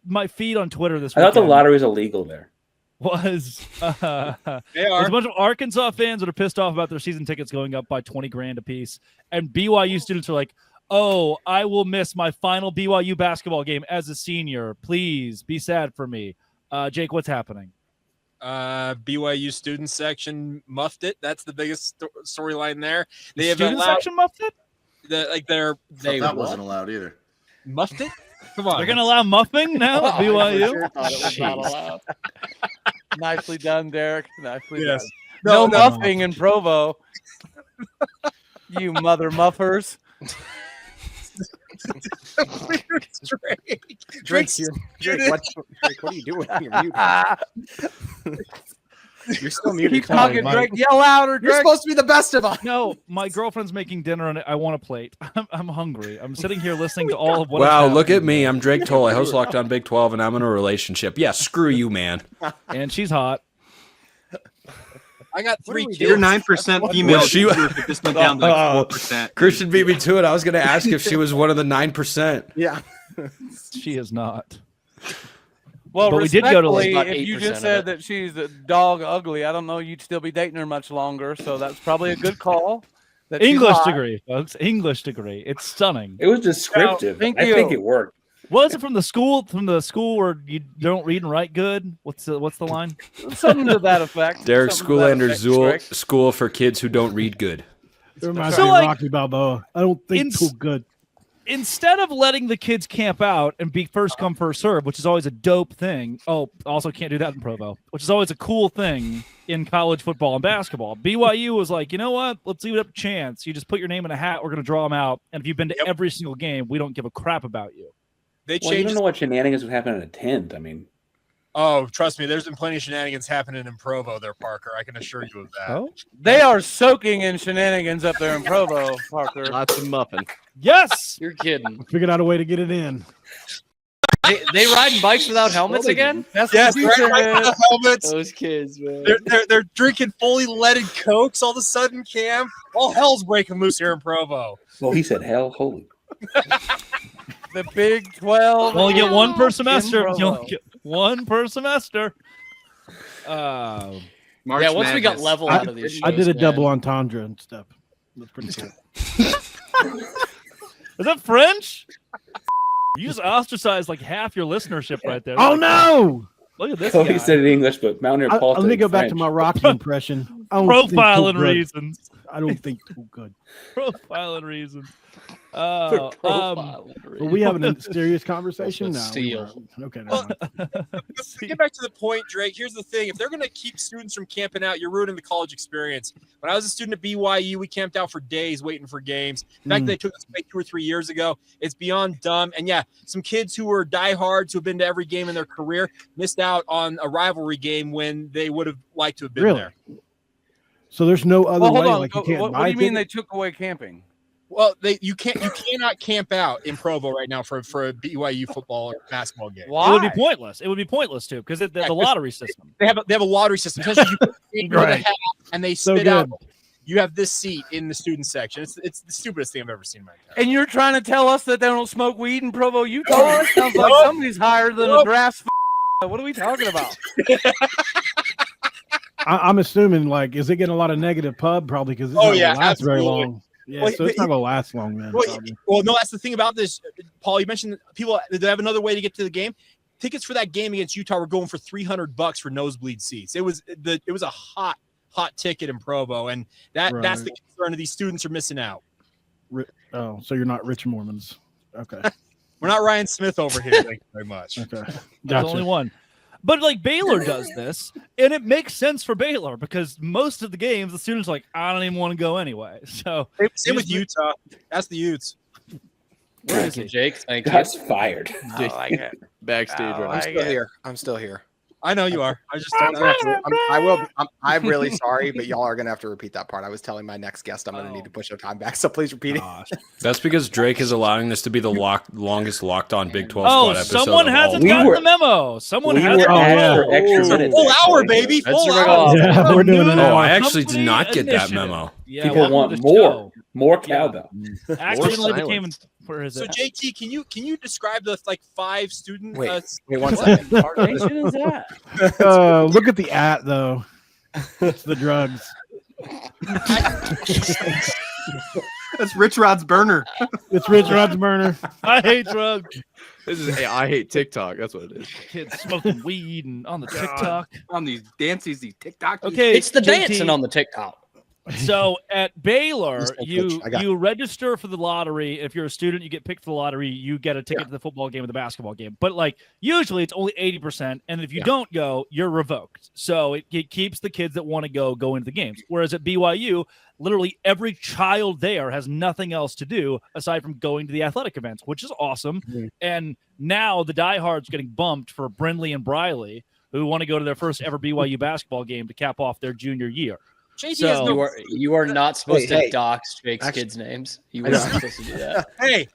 my feed on Twitter this I thought the weekend lottery was illegal there. was They there's are. a bunch of Arkansas fans that are pissed off about their season tickets going up by $20,000 a piece, and BYU students are like, "Oh, I will miss my final BYU basketball game as a senior. Please be sad for me." Jake, what's happening? BYU student section muffed it. That's the biggest storyline there. They have Student allowed section muffed it? they That wasn't allowed either. muffed it. Come on, They're going to allow muffing now at I for BYU? sure thought it was not allowed. Nicely done, Derek. Nicely Yes. done. No, No muffing in Provo. You mother muffers. Drake, what are you doing? You're mute. You're still muted. Keep Come on, talking, Mike. Drake. Yell louder, You're Drake. supposed to be the best of us. No, my girlfriend's making dinner and I want a plate. I'm hungry. I'm sitting here listening to all of what. Wow, is look at happening. me. I'm Drake Toll. I host Locked On Big 12, and I'm in a relationship. Yeah, screw you, man. And she's hot. I got 3 kills. You're 9% female. Was she- viewership just went down to like 4%. Christian beat me to it. I was going to ask if she was one of the 9%. Yeah. She is not. Well, But we did go to, like, respectfully, about if you 8% just of said it. that she's a dog ugly, I don't know you'd still be dating her much longer. So that's probably a good call. That she's English hot. degree, folks. English degree. It's stunning. It was descriptive. Thank I think you. it worked. Was it from the school? From the school where you don't read and write good? What's the line? Something to that effect. Derek Something to that Schoolander effect, Zool, Drake. school for kids who don't read good. It reminds So, me of like, Rocky Balboa. I don't think ins- too good. Instead of letting the kids camp out and be first come first serve, which is always a dope thing. Oh, also can't do that in Provo, which is always a cool thing in college football and basketball. BYU was like, you know what? Let's leave it up to chance. You just put your name in a hat. We're going to draw them out. And if you've been to every single game, we don't give a crap about you. They Well, you changed. don't know what shenanigans would happen in a tent. I mean, Oh, trust me, there's been plenty of shenanigans happening in Provo there, Parker. I can assure you of that. Oh, They are soaking in shenanigans up there in Provo, Parker. Lots of muffin. yes. You're kidding. Figured out a way to get it in. They riding bikes without helmets again? That's Yes, what you right, said. helmets. Those kids, man. They're drinking fully leaded cokes all of a sudden, Cam. All hell's breaking loose here in Provo. well, he said hell, holy. The Big 12. You only get one per semester. Provo. You only get one per semester. March Yeah, once we got Madness. level out of these shows, I did a man. double entendre and stuff. That's pretty cool. Is that French? You just ostracized like half your listenership right there. Oh Like, no! Look at this So guy. he said it in English, but Mountaineer Paul Let said me it go in back to French. my Rocky impression. I don't think too Profiling good. reasons. I don't think too good. Profiling reasons. Profile. But we having a serious conversation now. Steal. Okay. never Well, mind. To get back to the point, Drake, here's the thing. If they're going to keep students from camping out, you're ruining the college experience. When I was a student at BYU, we camped out for days waiting for games. The fact that they took us away 2 or 3 years ago, it's beyond dumb. And yeah, some kids who were diehards who have been to every game in their career missed out on a rivalry game when they would have liked to have been Really? there. So there's no other Well, hold way. on. Like you can't What buy do you mean they tickets? took away camping? Well, you cannot camp out in Provo right now for a BYU football or basketball game. It would be pointless. It would be pointless too because the lottery system. They have a lottery system. Essentially, you put your name in the Right. hat and they So spit out. good. You have this seat in the student section. It's the stupidest thing I've ever seen in my entire life. And you're trying to tell us that they don't smoke weed in Provo, Utah? It sounds like somebody's higher than a Nope. grass. What are we talking about? I'm assuming like, is it getting a lot of negative pub? Probably because it's Oh, not yeah, gonna last very absolutely. long. Yeah, Well, so it's not gonna last long then. Well, probably. well, no, that's the thing about this, Paul. You mentioned people they have another way to get to the game. Tickets for that game against Utah were going for $300 for nosebleed seats. It was a hot ticket in Provo, and that's the Right. concern of these students are missing out. Oh, so you're not rich Mormons? Okay, We're not Ryan Smith over here. Thank you very much. okay, There's gotcha. only one. But like Baylor does this, and it makes sense for Baylor because most of the games the students are like, I don't even want to go anyway. So Same with Utah. That's the Utes. Thank you, Jake. Thank you. That's fired. I like it. Backstage I right I'm like still it. here. I'm still here. I know you are. I just I'm really sorry, but y'all are gonna have to repeat that part. I was telling my next guest I'm gonna need to push our time back, so please repeat it. That's because Drake is allowing this to be the longest locked on Big 12 Oh, squad episode. someone of hasn't all gotten were- the memo. Someone We hasn't. were asked for extra minutes. Full hour, actually. baby. That's Full right hour. off. Yeah, we're doing it Oh, now. I actually did Company not get that initiative. memo. Yeah, People welcome want to the more. show. More Yeah. cowbell. Accidentally More became. silence. Where is So it? JT, can you describe the like 5 student? Wait 1 second. What nation is that? Look at the though. It's the drugs. That's Rich Rod's burner. It's Rich Rod's burner. I hate drugs. This is hey, I hate TikTok. That's what it is. Kids smoking weed and on the TikTok. On these dances, these TikToks. Okay, It's the JT, dancing on the TikTok. So at Baylor, Just like you Coach, I got you register for the lottery. If you're a student, you get picked for the lottery. You get a ticket to the football game or the basketball game. But like usually, it's only 80%, and if you don't go, you're revoked. So it keeps the kids that want to go into the games. Whereas at BYU, literally every child there has nothing else to do aside from going to the athletic events, which is awesome. And now the diehards getting bumped for Brindley and Briley, who want to go to their first ever BYU basketball game to cap off their junior year. JT So- has no. You are not supposed Hey, to dox Jake's kids' names. You I were know. not supposed to do that. Hey!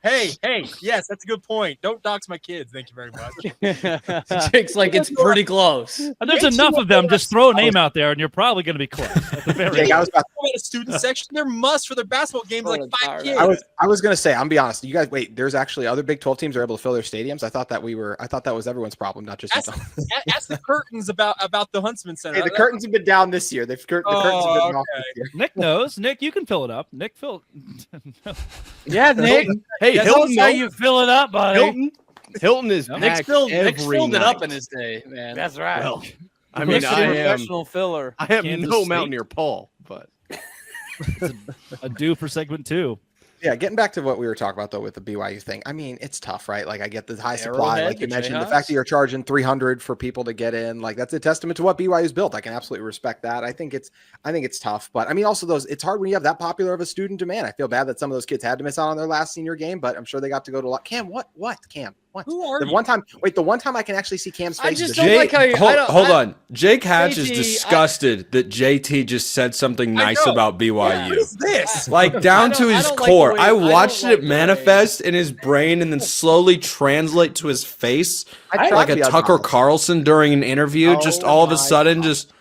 Yes, that's a good point. Don't dox my kids. Thank you very much. Jake's like, it's pretty close. And there's enough of them. Just throw a name out there, and you're probably going to be close. At the very Jake, I was about At a student section, they're must for their basketball games. Like 5 kids. I was gonna say, I'm be honest. You guys, wait. There's actually other Big 12 teams are able to fill their stadiums. I thought that was everyone's problem, not just Ask, Utah. ask the curtains about the Huntsman Center. Hey, the curtains have been down this year. The curtains have been off this year. Nick knows. Nick, you can fill it up. Nick, fill. Yeah, Nick. Hey, That's Hilton, how you fill it up, buddy. Hilton is Nick packed Nick every filled it up night. in his day, man. That's right. Well, I mean, Nick's a I am professional filler. Kansas no State. Mountaineer Paul, but A due for segment 2. Yeah, getting back to what we were talking about though with the BYU thing. I mean, it's tough, right? Like I get the high supply, Arrowhead, like you the mentioned, the Jayhawks? fact that you're charging 300 for people to get in, like that's a testament to what BYU's built. I can absolutely respect that. I think it's tough, but I mean, also it's hard when you have that popular of a student demand. I feel bad that some of those kids had to miss out on their last senior game, but I'm sure they got to go to a lot. Cam, what? Cam? What? Who are The you? one time I can actually see Cam's face. I just is don't Jake. like how you. Hold on. Jake Hatch is JT, disgusted that JT just said something nice know. about BYU. What is this? Like down to I his don't like core. the way- I I don't watched like it the manifest in his brain and then slowly translate to his face I like tried a to be Tucker honest. Carlson during an interview. Oh Just all of my a sudden, God. just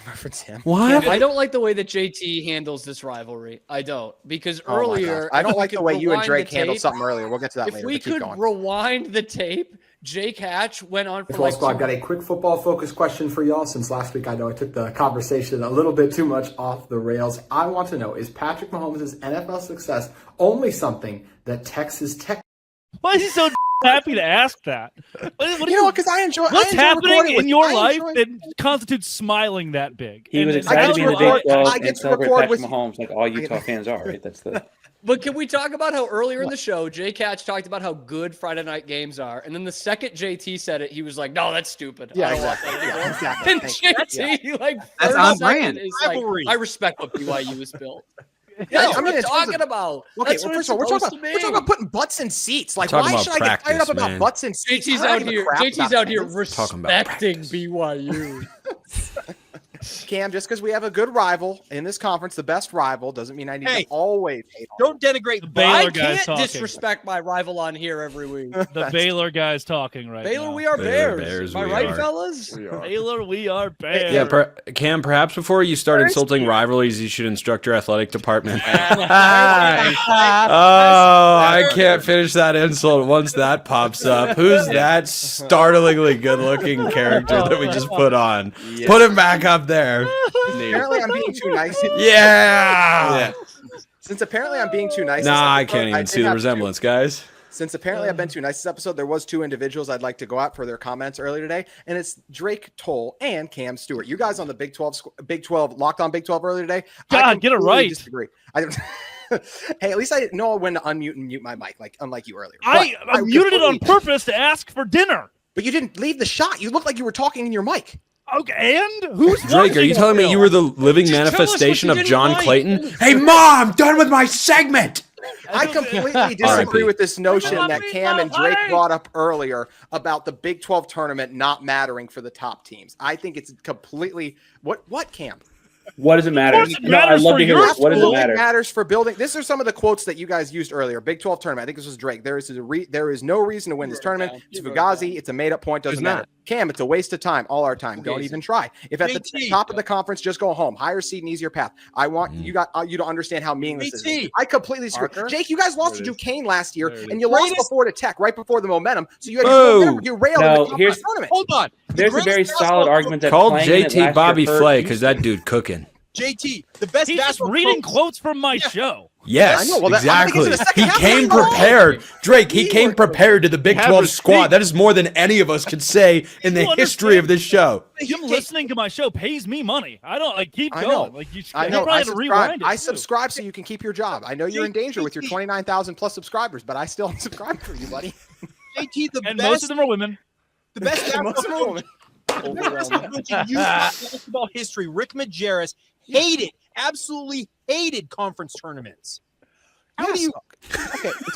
Reference him. what? I don't like the way that JT handles this rivalry. I don't, because Oh my earlier gosh. I don't if we like the could way you and rewind Drake the handled tape- something earlier. We'll get to that If later. we but keep could going. rewind the tape, Jake Hatch went on for Well, like Squad, got a quick football focused question for y'all. Since last week, I know I took the conversation a little bit too much off the rails. I want to know, is Patrick Mahomes' NFL success only something that Texas Tech? Why is he so happy to ask that? What You know, because I enjoy. What's I enjoy happening recording in with your I life enjoy- that constitutes smiling that big? He was And excited to be in the Big record- 12 I get and to celebrate record Patrick with- Mahomes like all Utah fans are, right? That's the. But can we talk about how earlier in the show, Jake Hatch talked about how good Friday night games are, and then the second JT said it, he was like, "No, that's stupid." Yeah, I don't want exactly. that Yeah, anymore." exactly. And Thank you. JT, like, That's first on second brand. is like, Rivalry. "I respect what BYU has built." Yeah, That's I mean, what in we're terms talking of- about. Okay, That's well, what first it's of all, we're supposed talking to about be. putting butts in seats. Like, Talking why about should I get fired practice, up about man. butts in seats? JT's I don't out give a here. crap JT's about out here attendance. Talking about respecting BYU. Cam, just because we have a good rival in this conference, the best rival, doesn't mean I need Hey, to always hate on Don't denigrate The Baylor. I Baylor guy's can't talking. disrespect my rival on here every week. The Baylor guy's talking right Baylor, now. we are Baylor Bears. Bears, Am I we right, are. fellas? Baylor, we are Bears. Yeah, Cam, perhaps before you start insulting rivalries, you should instruct your athletic department. Oh, I can't finish that insult once that pops up. Who's that startlingly good-looking character that we just put on? Yeah. Put him back up there. Apparently, I'm being too nice. Yeah. Since apparently I'm being too nice. Nah, this I episode, can't even did see the have resemblance, guys. Since apparently I've been too nice this episode, there was two individuals I'd like to go out for their comments earlier today, and it's Drake Toll and Cam Stewart. You guys on the Big 12 locked on Big 12 earlier today. God, get it completely right. Disagree. Hey, at least I know when to unmute and mute my mic, like unlike you earlier. I But muted it on completely- purpose to ask for dinner. But you didn't leave the shot. You looked like you were talking in your mic. Okay, and who's Drake, are watching you telling me it? you were the living Just tell us what manifestation you of didn't John like. Clayton? Hey, Mom, I'm done with my segment. I completely disagree with this notion Let that me Cam and know, Drake hey. brought up earlier about the Big 12 tournament not mattering for the top teams. I think it's completely what Cam? What does it matter? course it No, I'd matters love for to hear your it. What does it Absolutely matter? matters for building. These are some of the quotes that you guys used earlier. Big 12 tournament. I think this was Drake. There is no reason to win this tournament. It's Fugazi. It's a made up point. Doesn't There's matter. not. Cam, it's a waste of time. All our time. Don't even try. If at the JT. top of the conference, just go home. Higher seed and easier path. I want you to understand how meaningless this is. JT. I completely disagree. Parker? Jake, you guys lost to There it is. Duquesne last year, There it and is. you lost Greatest- before to Tech, right before the momentum. So you had Boo. you railed No, in the conference here's- tournament. Hold on. The There's a very greatest solid basketball argument that Call playing in it JT last Bobby year hurt Flay you. because that dude cooking. JT, the best He's just basketball reading coach- quotes from my show. Yes, I know. Well, I'm exactly. thinking it's the second He half came of the ball. prepared. Drake, he came prepared to the Big Have 12 a squad. seat. That is more than any of us could say in the You history of understand? this show. Him listening to my show pays me money. I don't like keep I going. know. Like you, I you know. probably I had to subscribe. rewind it, I too. subscribe so you can keep your job. I know you're in danger with your 29,000 plus subscribers, but I still subscribe for you, buddy. JT, the And best, most of them are women. the best Most of them basketball are coach, the best basketball coach in Utah basketball history, Rick Majerus, absolutely hated conference tournaments. How do you?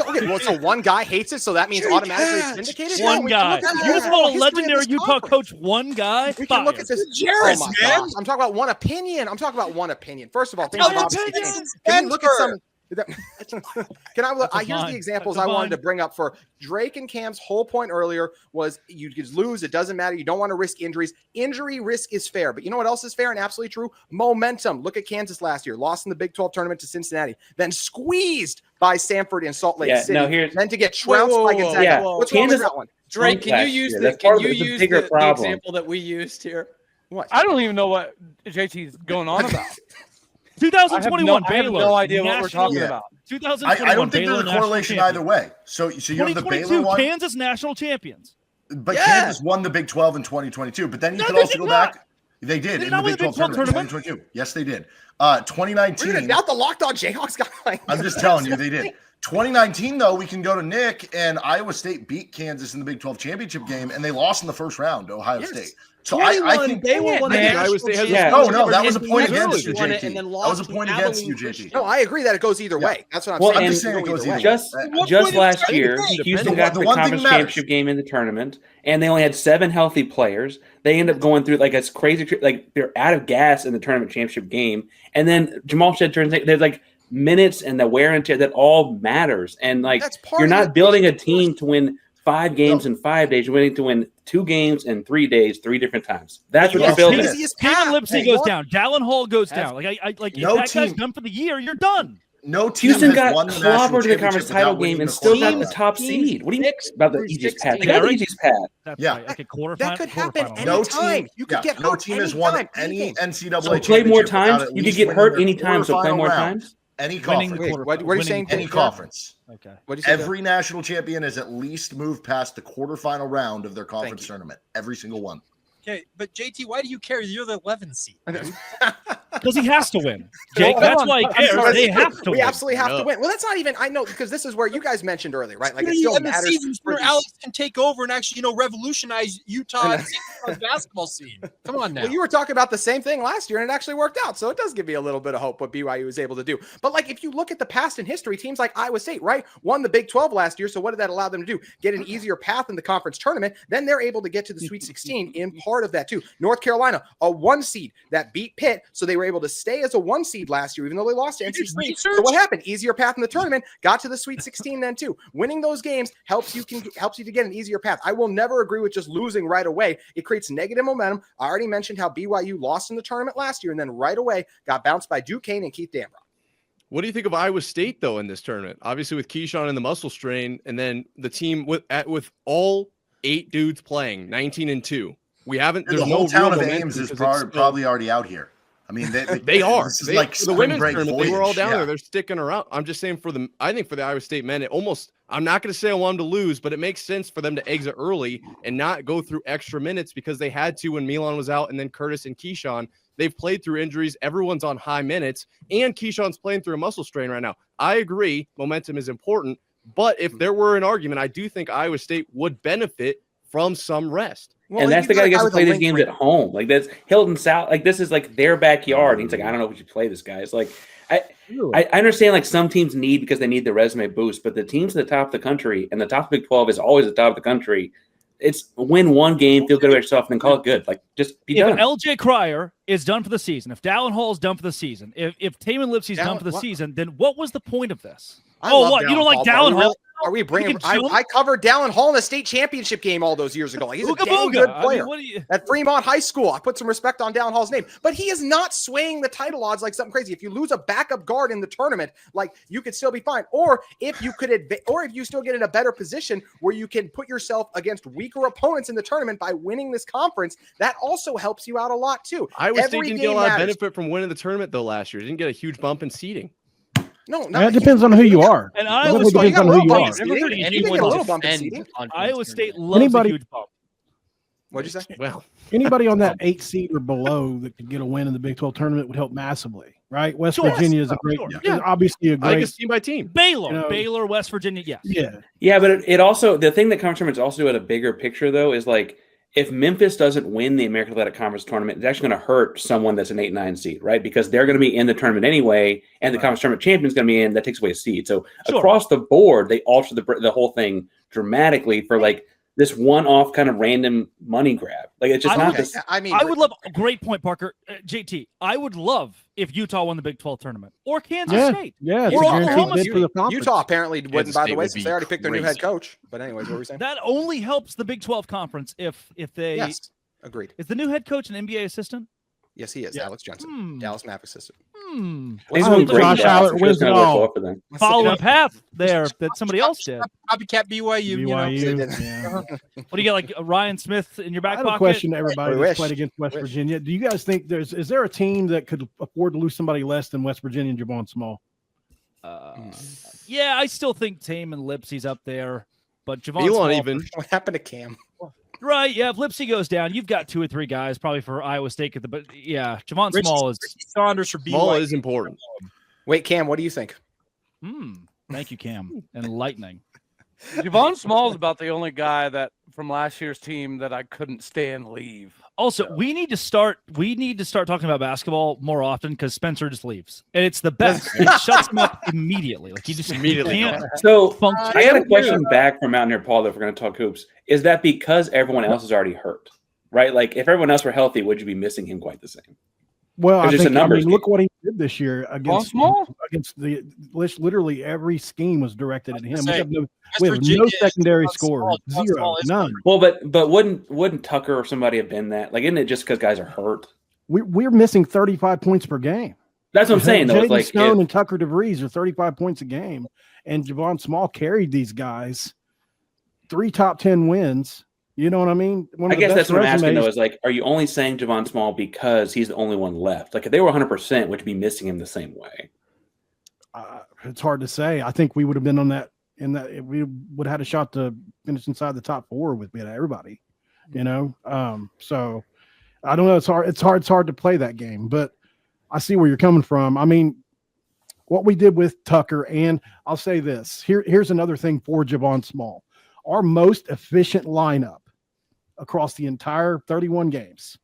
Okay. Well, so one guy hates it, so that means automatically it's vindicated. One we can guy. look at You just the call a history of legendary this Utah conference. coach one guy? We can look at this. Majerus, Oh my man. gosh. I'm talking about one opinion. I'm talking about one opinion. First of all, things Tell have your obviously opinion. changed. Can we look at some? Can I look? That's a Here's fine. the examples That's I a wanted fine. to bring up for Drake and Cam's whole point earlier was you could lose. It doesn't matter. You don't want to risk injuries. Injury risk is fair. But you know what else is fair and absolutely true? Momentum. Look at Kansas last year. Lost in the Big 12 tournament to Cincinnati. Then squeezed by Sanford in Salt Lake Yeah, City. no, here's- then to get trounced by Gonzaga. Yeah, What's wrong with Kansas- that one? Drake, can you Last use year. the That's part can of you the use bigger the problem. example that we used here? What? I don't even know what JT's going on about. 2021 I have Baylor. no idea what we're national- talking Yeah. about. 2021 I don't think Baylor there's a national correlation champions. either way. So you have the 2022 Baylor one, Kansas national champions. but Yeah. Kansas won the Big 12 in 2022. But then you No, could they also did go not. back. They did They in not the win Big 12 tournament in 2022. Yes, they did. We're 2019. gonna doubt the locked on Jayhawks guy. I'm just telling you, they did. 2019, though, we can go to Nick, and Iowa State beat Kansas in the Big 12 championship game, and they lost in the first round to Ohio State. So I think they will win. Iowa State has no, that was a point against you, JT. That was a point against you, JT. No, I agree that it goes either way. That's what I'm saying. I'm just saying it goes either way. Just last year, Houston got to the conference championship game in the tournament, and they only had 7 healthy players. They end up going through like a crazy, like they're out of gas in the tournament championship game, and then Jamal said there's like minutes and the wear and tear that all matters, and like you're not building a team to win 5 games in 5 days. You're winning to win 2 games in 3 days, 3 different times. That's what you're building. Taylor Lipsey goes down. Dallin Hall goes down. Like if that guy's done for the year, you're done. No team Houston got won clobbered in the conference title game and still got the top seed. What do you think about the easiest path? They got the easiest path. Like a quarterfinal. That could happen No anytime. team, You could get no hurt team has won anytime. any NCAA So play more championship times. without at You could least get winning hurt their anytime. So play quarterfinal more round. times. Any Winning conference. What are you saying? Any conference. Okay. What do you say? Every national champion has at least moved past the quarterfinal round of their conference tournament. Every single one. Okay, but JT, why do you care? You're the 11th seed. Because he has to win, Jake. That's why he cares. They have to We win. absolutely have to win. Well, that's not even. I know because this is where you guys mentioned earlier, right? Like it You still have the matters. seasons where Alex can take over and actually, revolutionize Utah's basketball scene. Come on now. Well, you were talking about the same thing last year, and it actually worked out. So it does give me a little bit of hope what BYU was able to do. But like, if you look at the past in history, teams like Iowa State, right, won the Big 12 last year. So what did that allow them to do? Get an easier path in the conference tournament. Then they're able to get to the Sweet 16 in part of that too. North Carolina, a 1 seed that beat Pitt, so they were able to stay as a 1 seed last year, even though they lost to NC State. So what happened? Easier path in the tournament, got to the Sweet 16 then too. Winning those games helps you to get an easier path. I will never agree with just losing right away. It creates negative momentum. I already mentioned how BYU lost in the tournament last year and then right away got bounced by Duquesne and Keith Dambrot. What do you think of Iowa State though in this tournament? Obviously with Keyshawn and the muscle strain, and then the team with all 8 dudes playing 19-2. We haven't. The whole town of Ames is probably already out here. I mean, they are. This is like the women's tournament. voyage. They were all down there. They're sticking around. I'm just saying I think for the Iowa State men, I'm not going to say I want them to lose, but it makes sense for them to exit early and not go through extra minutes because they had to when Milan was out and then Curtis and Keyshawn. They've played through injuries. Everyone's on high minutes, and Keyshawn's playing through a muscle strain right now. I agree. Momentum is important, but if there were an argument, I do think Iowa State would benefit from some rest. Well, and that's the guy who gets to play these games at home. Like that's Hilton South. Like this is like their backyard. And he's like, I don't know if we should play this guy. It's like I understand like some teams need because they need the resume boost, but the teams at the top of the country and the top of Big 12 is always the top of the country. It's win one game, feel good about yourself, and then call it good. Like just be done. If LJ Cryer is done for the season, if Dallin Hall is done for the season, if Taman Lipsey's done for the season, then what was the point of this? What? You don't like Dallin Hall? Are we bringing? I covered Dallin Hall in the state championship game all those years ago. Like, he's a dang good player. At Fremont High School, I put some respect on Dallin Hall's name, but he is not swaying the title odds like something crazy. If you lose a backup guard in the tournament, like you could still be fine. Or if you still get in a better position where you can put yourself against weaker opponents in the tournament by winning this conference, that also helps you out a lot too. Iowa State didn't get a lot of benefit from winning the tournament though last year. Didn't get a huge bump in seeding. No, it depends on who you are. And Iowa State depends on who you are. Iowa State loves a huge bump. What'd you say? Well, anybody on that 8 seed or below that could get a win in the Big 12 tournament would help massively, right? West Virginia is a great, obviously a great. I think it's team by team. Baylor, West Virginia, yes. Yeah, but it also the thing that conference tournaments also do at a bigger picture though is like if Memphis doesn't win the American Athletic Conference tournament, it's actually going to hurt someone that's an 8-9 seed, right? Because they're going to be in the tournament anyway, and the conference tournament champion is going to be in. That takes away a seed. So across the board, they alter the whole thing dramatically for like this one-off kind of random money grab. Like it's just not this. I mean, I would love a great point, Parker. JT, I would love if Utah won the Big 12 tournament or Kansas State. Yeah, or Oklahoma State. Utah apparently wouldn't, by the way, since they already picked their new head coach. But anyways, what were we saying? That only helps the Big 12 conference if they. Yes, agreed. Is the new head coach an NBA assistant? Yes, he is. Alex Jensen, Dallas Mavericks assistant. Josh Allen wins it all. Follow a path there that somebody else did. Copycat BYU. What do you got, like Ryan Smith in your back I have pocket? a question to everybody that's played against West Virginia. Do you guys think is there a team that could afford to lose somebody less than West Virginia and Javon Small? Yeah, I still think Tame and Lipsey's up there, but Javon Small. What happened to Cam? Right, yeah. If Lipsey goes down, you've got 2 or 3 guys probably for Iowa State. But yeah, Javon Small is Saunders for BYU. Small is important. Wait, Cam, what do you think? Thank you, Cam. Enlightening. Javon Small's about the only guy that from last year's team that I couldn't stand leave. Also, we need to start talking about basketball more often because Spencer just leaves. And it's the best. It shuts him up immediately. Like he just Immediately. can't So function. I got a question back from Mountaineer Paul if we're going to talk hoops. Is that because everyone else is already hurt? Right? Like if everyone else were healthy, would you be missing him quite the same? Well, I just think, a numbers look what he did this year against Small? literally every scheme was directed at him. Say, We have no secondary score, zero, none. Well, but wouldn't Tucker or somebody have been that? Like, isn't it just because guys are hurt? We're missing 35 points per game. That's what I'm saying. Though, it's Jaden like Stone and Tucker DeVries are 35 points a game, and Javon Small carried these guys 3 top 10 wins. You know what I mean? I guess that's what I'm asking though. Is like, are you only saying Javon Small because he's the only one left? Like, if they were 100%, would you be missing him the same way? It's hard to say. I think we would have been on that. We would have had a shot to finish inside the top 4 with everybody. You know, so I don't know. It's hard. It's hard to play that game, but I see where you're coming from. I mean, what we did with Tucker, and I'll say this. Here's another thing for Javon Small. Our most efficient lineup across the entire 31 games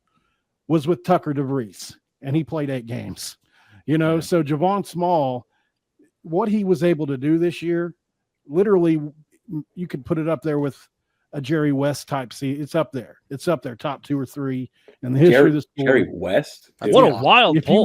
was with Tucker DeVries, and he played 8 games. You know, so Javon Small, what he was able to do this year, literally, you could put it up there with a Jerry West type. See, it's up there. It's up there, top 2 or 3 in the history of this sport. Jerry West. What a wild If pull. you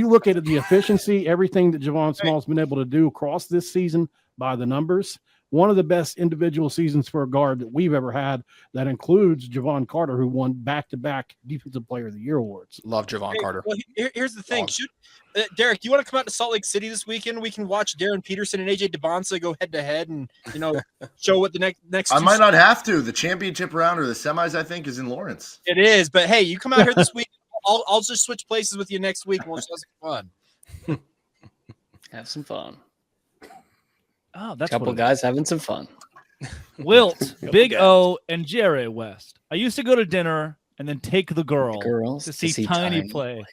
look at the efficiency, everything that Javon Small's been able to do across this season by the numbers, one of the best individual seasons for a guard that we've ever had. That includes Javon Carter, who won back-to-back Defensive Player of the Year awards. Love Javon Carter. Well, here's the thing. Derek, do you want to come out to Salt Lake City this weekend? We can watch Darren Peterson and AJ DeBonsa go head-to-head and, show what the next I might not have to. The championship round or the semis, I think, is in Lawrence. It is, but hey, you come out here this week. I'll just switch places with you next week. We'll just have some fun. Have some fun. Oh, that's couple guys having some fun. Wilt, Big O, and Jerry West. I used to go to dinner and then take the girls to see Tiny play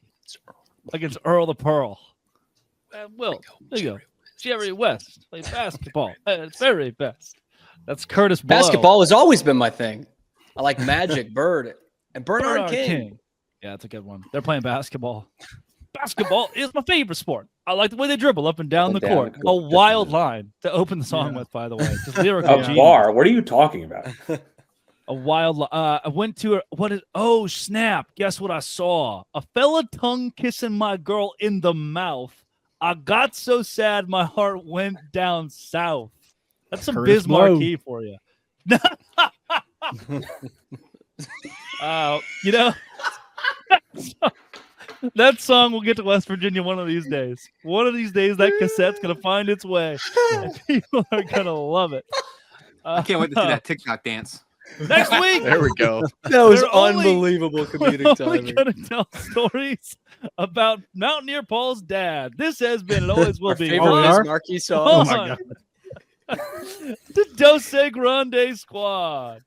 against Earl the Pearl. Wilt, Big O, Jerry West play basketball. It's very best. That's Curtis Blow. Basketball has always been my thing. I like Magic, Bird, and Bernard King. Yeah, that's a good one. They're playing basketball. Basketball is my favorite sport. I like the way they dribble up and down the court. A wild line to open the song with, by the way. Just lyrical. A bar. What are you talking about? A wild. I went to oh snap! Guess what I saw? A fella tongue kissing my girl in the mouth. I got so sad my heart went down south. That's some Biz Marquee for you. That song will get to West Virginia one of these days. One of these days, that cassette's going to find its way. And people are going to love it. I can't wait to see that TikTok dance. Next week. There we go. That was unbelievable comedic timing. We're going to tell stories about Mountaineer Paul's dad. This has been and always will be. Favorite Marquee song. Oh, my God. The Dose Grande Squad.